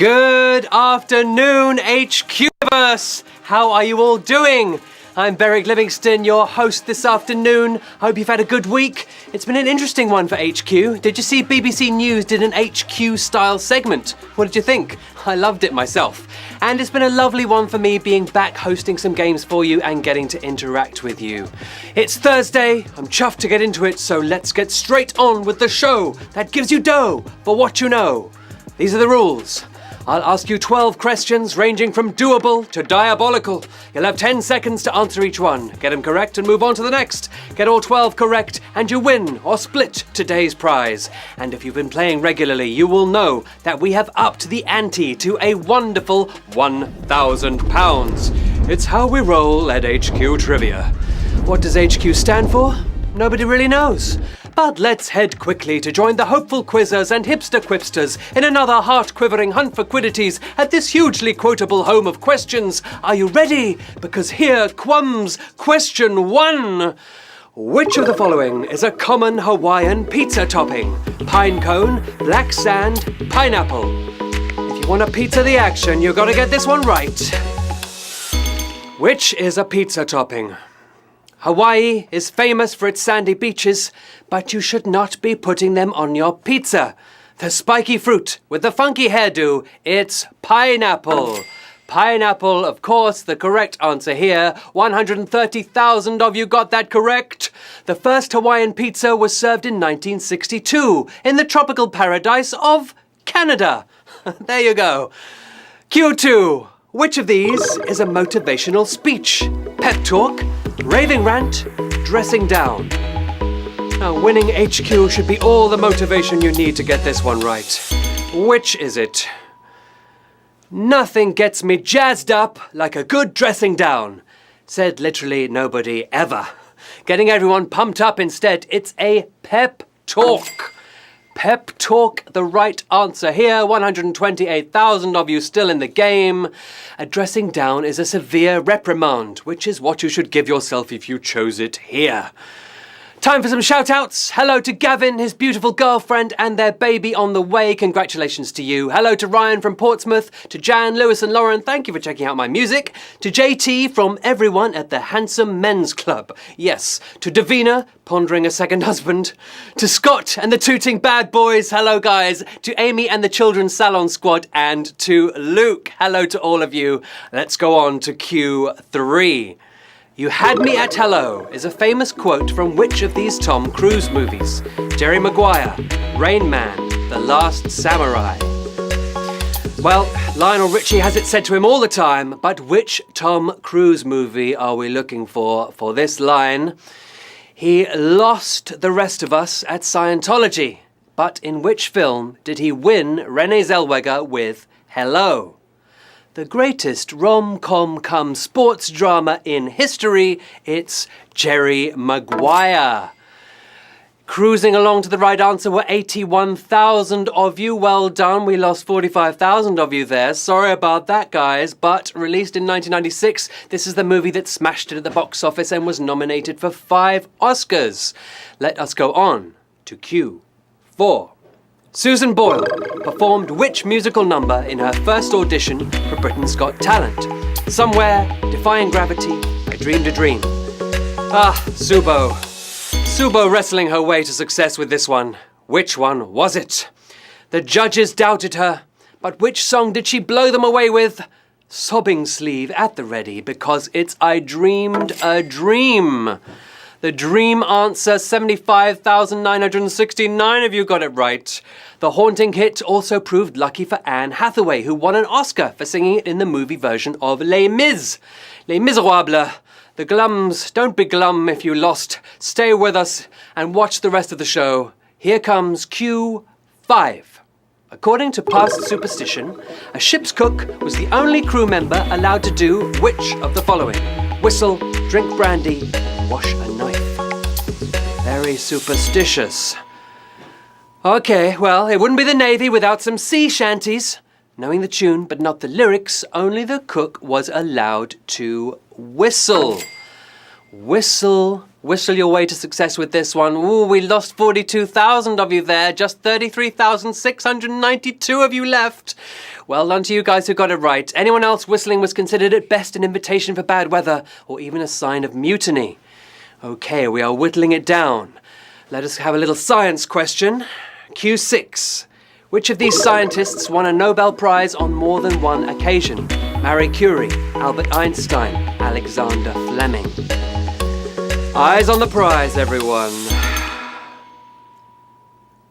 Good afternoon, HQverse! How are you all doing? I'm Beric Livingstone, your host this afternoon. Hope you've had a good week. It's been an interesting one for HQ. Did you see BBC News did an HQ-style segment? What did you think? I loved it myself. And it's been a lovely one for me being back hosting some games for you and getting to interact with you. It's Thursday, I'm chuffed to get into it, so let's get straight on with the show that gives you dough for what you know. These are the rules. I'll ask you 12 questions ranging from doable to diabolical. You'll have 10 seconds to answer each one. Get them correct and move on to the next. Get all 12 correct and you win or split today's prize. And if you've been playing regularly, you will know that we have upped the ante to a wonderful £1,000. It's how we roll at HQ Trivia. What does HQ stand for? Nobody really knows. But let's head quickly to join the hopeful quizzers and hipster quipsters in another heart-quivering hunt for quiddities at this hugely quotable home of questions. Are you ready? Because here comes question 1. Which of the following is a common Hawaiian pizza topping? Pine cone, black sand, pineapple. If you want a pizza the action, you've got to get this one right. Which is a pizza topping? Hawaii is famous for its sandy beaches, but you should not be putting them on your pizza. The spiky fruit with the funky hairdo, it's pineapple. Pineapple, of course, the correct answer here. 130,000 of you got that correct. The first Hawaiian pizza was served in 1962 in the tropical paradise of Canada. There you go. Q2. Which of these is a motivational speech? Pep talk, raving rant, dressing down. Now, winning HQ should be all the motivation you need to get this one right. Which is it? Nothing gets me jazzed up like a good dressing down, said literally nobody ever. Getting everyone pumped up instead, it's a pep talk. Pep talk, the right answer here. 128,000 of you still in the game. A dressing down is a severe reprimand, which is what you should give yourself if you chose it here. Time for some shout-outs. Hello to Gavin, his beautiful girlfriend, and their baby on the way. Congratulations to you. Hello to Ryan from Portsmouth, to Jan, Lewis and Lauren. Thank you for checking out my music. To JT from everyone at the Handsome Men's Club. Yes. To Davina, pondering a second husband. To Scott and the Tooting Bad Boys. Hello, guys. To Amy and the Children's Salon Squad. And to Luke. Hello to all of you. Let's go on to Q3. You had me at hello is a famous quote from which of these Tom Cruise movies? Jerry Maguire, Rain Man, The Last Samurai. Well, Lionel Richie has it said to him all the time, but which Tom Cruise movie are we looking for this line? He lost the rest of us at Scientology, but in which film did he win Renee Zellweger with Hello? The greatest rom-com sports drama in history, it's Jerry Maguire. Cruising along to the right answer were 81,000 of you. Well done. We lost 45,000 of you there. Sorry about that, guys. But released in 1996, this is the movie that smashed it at the box office and was nominated for 5 Oscars. Let us go on to Q4. Susan Boyle performed which musical number in her first audition for Britain's Got Talent? Somewhere, Defying Gravity, I Dreamed a Dream. Subo. Subo wrestling her way to success with this one. Which one was it? The judges doubted her, but which song did she blow them away with? Sobbing Sleeve at the ready, because it's I Dreamed a Dream. The dream answer, 75,969 of you got it right. The haunting hit also proved lucky for Anne Hathaway, who won an Oscar for singing it in the movie version of Les Mis. Les Miserables. The glums, don't be glum if you lost. Stay with us and watch the rest of the show. Here comes Q5. According to past superstition, a ship's cook was the only crew member allowed to do which of the following? Whistle, drink brandy, wash a knife. Very superstitious. Okay, well, it wouldn't be the Navy without some sea shanties. Knowing the tune but not the lyrics, only the cook was allowed to whistle. Whistle Whistle your way to success with this one. Ooh, we lost 42,000 of you there. Just 33,692 of you left. Well done to you guys who got it right. Anyone else whistling was considered at best an invitation for bad weather or even a sign of mutiny. Okay, we are whittling it down. Let us have a little science question. Q6. Which of these scientists won a Nobel Prize on more than one occasion? Marie Curie, Albert Einstein, Alexander Fleming. Eyes on the prize, everyone.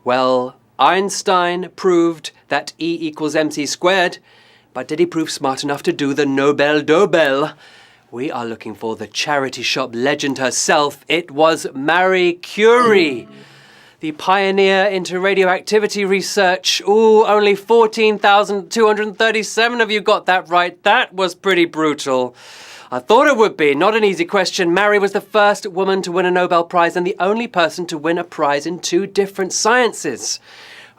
Well, Einstein proved that E equals mc squared, but did he prove smart enough to do the Nobel Dobel? We are looking for the charity shop legend herself. It was Marie Curie, the pioneer into radioactivity research. Ooh, only 14,237 of you got that right. That was pretty brutal. I thought it would be. Not an easy question. Marie was the first woman to win a Nobel Prize and the only person to win a prize in 2 different sciences.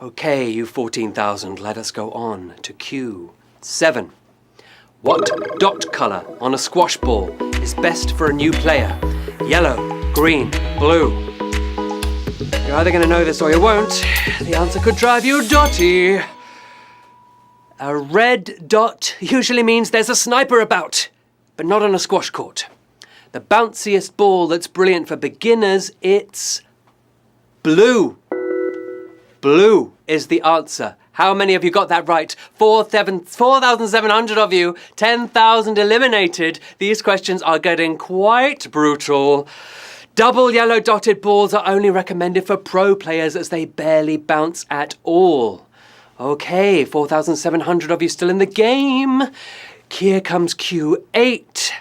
Okay, you 14,000, let us go on to Q7. What dot colour on a squash ball is best for a new player? Yellow, green, blue. You're either going to know this or you won't. The answer could drive you dotty. A red dot usually means there's a sniper about, but not on a squash court. The bounciest ball that's brilliant for beginners, it's blue. Blue is the answer. How many of you got that right? 4,700 of you, 10,000 eliminated. These questions are getting quite brutal. Double yellow dotted balls are only recommended for pro players as they barely bounce at all. Okay, 4,700 of you still in the game. Here comes Q8.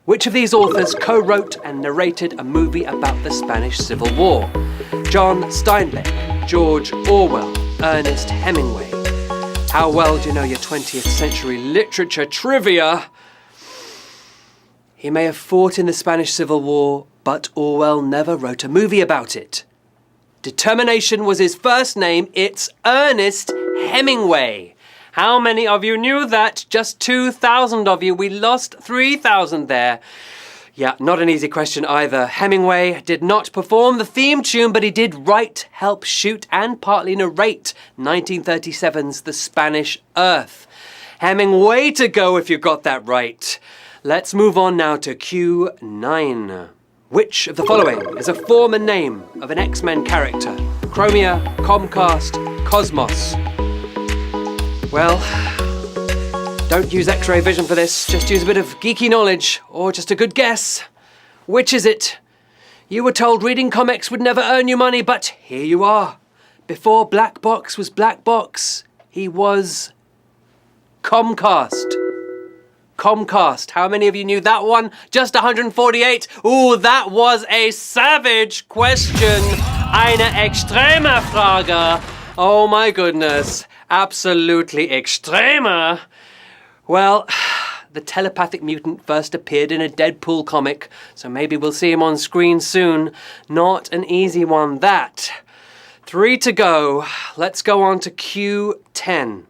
Which of these authors co-wrote and narrated a movie about the Spanish Civil War? John Steinbeck, George Orwell, Ernest Hemingway. How well do you know your 20th century literature trivia? He may have fought in the Spanish Civil War, but Orwell never wrote a movie about it. Determination was his first name. It's Ernest Hemingway. How many of you knew that? Just 2,000 of you. We lost 3,000 there. Yeah, not an easy question either. Hemingway did not perform the theme tune, but he did write, help shoot, and partly narrate 1937's The Spanish Earth. Hemingway to go if you got that right. Let's move on now to Q9. Which of the following is a form and name of an X-Men character? Chromia, Comcast, Cosmos. Well, don't use X-ray vision for this, just use a bit of geeky knowledge, or just a good guess. Which is it? You were told reading comics would never earn you money, but here you are. Before Black Box was Black Box, he was Comcast. Comcast. How many of you knew that one? Just 148. Ooh, that was a savage question. Eine extreme Frage. Oh my goodness. Absolutely extreme. Well, the telepathic mutant first appeared in a Deadpool comic, so maybe we'll see him on screen soon. Not an easy one, that. 3 to go. Let's go on to Q10.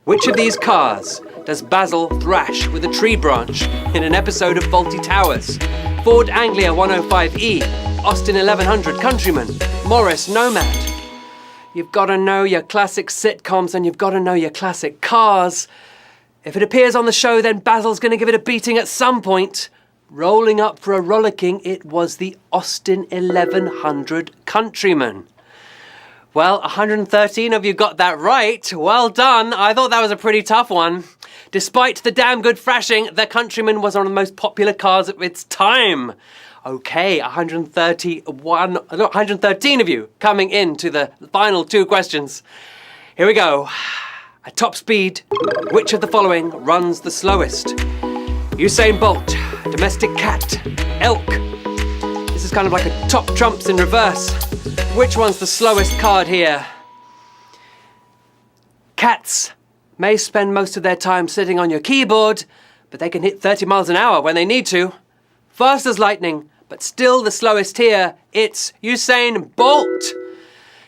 Which of these cars does Basil thrash with a tree branch in an episode of Faulty Towers? Ford Anglia 105E, Austin 1100 Countryman, Morris Nomad. You've got to know your classic sitcoms and you've got to know your classic cars. If it appears on the show, then Basil's going to give it a beating at some point. Rolling up for a rollicking, it was the Austin 1100 Countryman. Well, 113 of you got that right. Well done. I thought that was a pretty tough one. Despite the damn good thrashing, the Countryman was one of the most popular cars of its time. Okay, 113 of you coming into the final 2 questions. Here we go. At top speed, which of the following runs the slowest? Usain Bolt, domestic cat, elk. This is kind of like a top trumps in reverse. Which one's the slowest card here? Cats may spend most of their time sitting on your keyboard, but they can hit 30 miles an hour when they need to. Fast as lightning, but still the slowest here. It's Usain Bolt.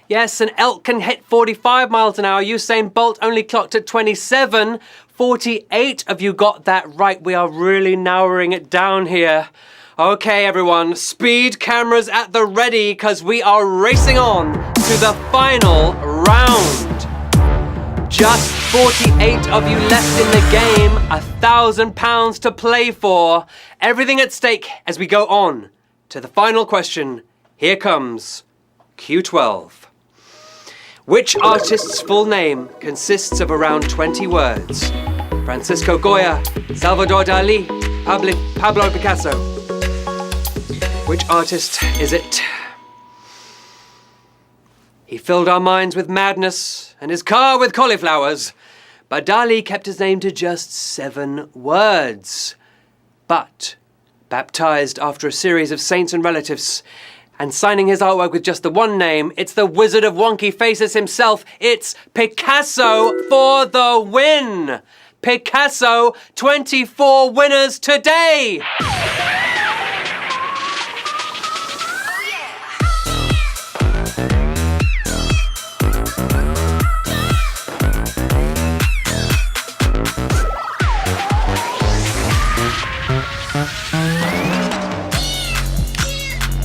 Yes, an elk can hit 45 miles an hour. Usain Bolt only clocked at 27. 48 of you got that right. We are really narrowing it down here. Okay, everyone, speed cameras at the ready, because we are racing on to the final round. Just 48 of you left in the game, £1,000 to play for. Everything at stake as we go on to the final question. Here comes Q12. Which artist's full name consists of around 20 words? Francisco Goya, Salvador Dali, Pablo Picasso. Which artist is it? He filled our minds with madness and his car with cauliflowers, but Dali kept his name to just 7 words. But, baptized after a series of saints and relatives, and signing his artwork with just the one name, it's the Wizard of Wonky Faces himself. It's Picasso for the win! Picasso, 24 winners today!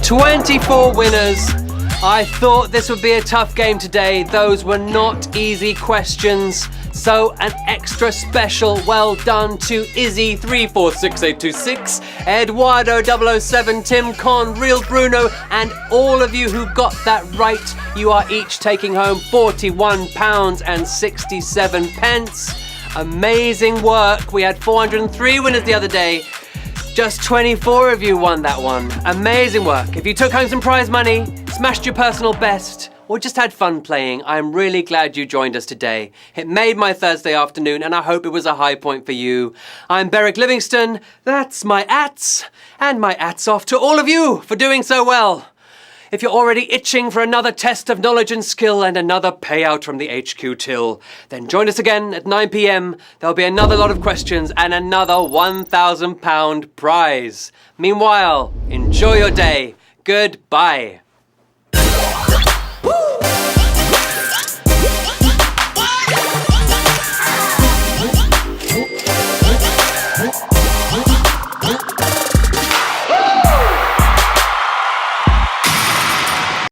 24 winners. I thought this would be a tough game today. Those were not easy questions. So an extra special well done to Izzy346826, Eduardo007, Tim Con, Real Bruno, and all of you who got that right. You are each taking home £41.67. Amazing work. We had 403 winners the other day. Just 24 of you won that one. Amazing work. If you took home some prize money, smashed your personal best, or just had fun playing, I'm really glad you joined us today. It made my Thursday afternoon, and I hope it was a high point for you. I'm Beric Livingstone. That's my ats. And my ats off to all of you for doing so well. If you're already itching for another test of knowledge and skill and another payout from the HQ till, then join us again at 9 p.m. There'll be another lot of questions and another £1,000 prize. Meanwhile, enjoy your day. Goodbye.